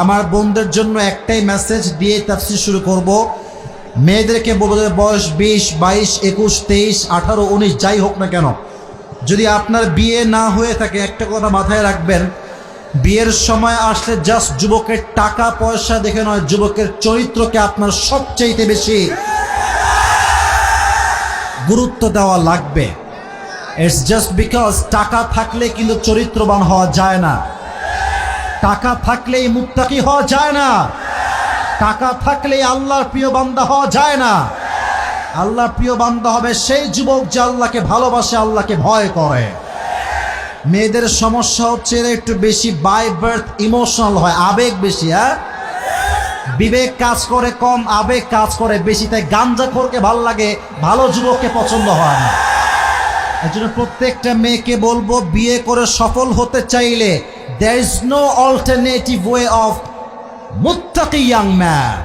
আমার বোনদের জন্য একটাই মেসেজ দিয়ে তাফসীর শুরু করব। মেয়েদেরকে বলবো, বয়স 20, 22, 21, 23, 18, 19 যাই হোক না কেন, যদি আপনার বিয়ে না হয়ে থাকে একটা কথা মাথায় রাখবেন, বিয়ের সময় আসলে জাস্ট যুবকের টাকা পয়সা দেখে নয়, যুবকের চরিত্রকে আপনার সবচাইতে বেশি গুরুত্ব দেওয়া লাগবে। ইটস জাস্ট বিকজ টাকা থাকলে কিন্তু চরিত্রবান হওয়া যায় না, টাকা থাকলেই মুত্তাকি হওয়া যায় না, টাকা থাকলেই আল্লাহর প্রিয় বান্দা হওয়া যায় না। আল্লাহর প্রিয় বান্দা হবে সেই যুবক যে আল্লাহকে ভালোবাসে, আল্লাহকে ভয় করে। মেয়েদের সমস্যা হচ্ছে এরা একটু বেশি বাই বার্থ ইমোশনাল হয়, আবেগ বেশি। বিবেক কাজ করে কম, আবেগ কাজ করে বেশি, তাই গাঞ্জাখোরকে ভালো লাগে, ভালো যুবককে পছন্দ হয় না। এই জন্য প্রত্যেকটা মেয়েকে বলবো, বিয়ে করে সফল হতে চাইলে there is no alternative way of মুত্তাকি ইয়াং ম্যান।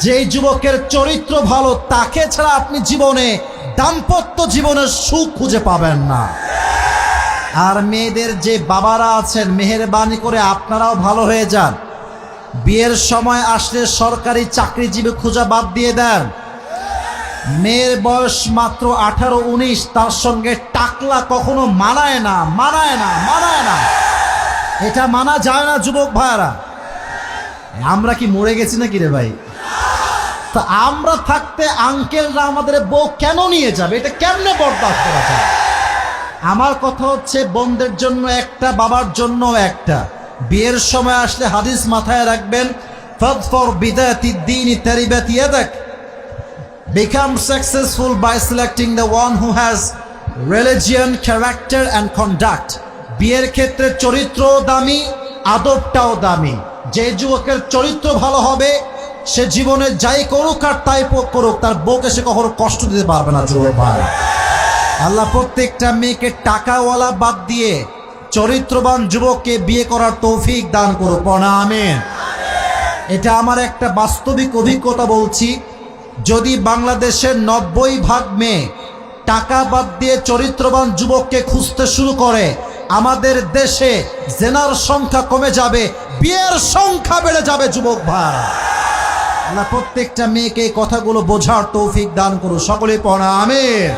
যে যুবকের চরিত্র ভালো তাকে ছাড়া আপনি জীবনে দাম্পত্য জীবনের সুখ খুঁজে পাবেন না। আর মেয়েদের যে বাবারা আছেন, মেহেরবানি করে আপনারাও ভালো হয়ে যান। বিয়ের সময় আসলে সরকারি চাকরিজীবী খোঁজা বাদ দিয়ে দেন। মেয়ের বয়স মাত্র 18, 19, তার সঙ্গে টাকলা কখনো মানায় না, মানায় না, মানায় না। এটা মানা যায় না যুবক ভাইরা। আমরা কি মরে গেছি নাকি রে ভাই? তা আমরা থাকতে আঙ্কেলরা আমাদের বউ কেন নিয়ে যাবে? এটা কেমনে বরদাস্ত করা যায়? আমার কথা হচ্ছে, বোনদের জন্য একটা, বাবার জন্য একটা। বিয়ের সময় আসলে হাদিস মাথায় রাখবেন, ফাদফর বিদাতিদ দ্বীন তারিবাত ইয়াদাক। Become successful by selecting the one who has religion, character and conduct. বিয়ের ক্ষেত্রে চরিত্র দামি, আদবটাও দামি। যে যুবকের চরিত্র ভালো হবে সে জীবনে যাই করুক আর তাই করুক, তার বউকে সে কখনো কষ্ট দিতে পারবে না। যুবক ভাই, আল্লাহ প্রত্যেকটা মেয়েকে টাকাওয়ালা বাদ দিয়ে চরিত্রবান যুবককে বিয়ে করার তৌফিক দান করুক। আমিন। এটা আমার একটা বাস্তবিক অভিজ্ঞতা বলছি। যদি বাংলাদেশের 90% মেয়ে টাকা বাদ দিয়ে চরিত্রবান যুবককে খুঁজতে শুরু করে, আমাদের দেশে জেনার সংখ্যা কমে যাবে, বিয়ের সংখ্যা বেড়ে যাবে। যুবক ভাই, আল্লাহ প্রত্যেকটা মেয়েকে এই কথাগুলো বোঝার তৌফিক দান করুন। সকলে পড়া আমিন।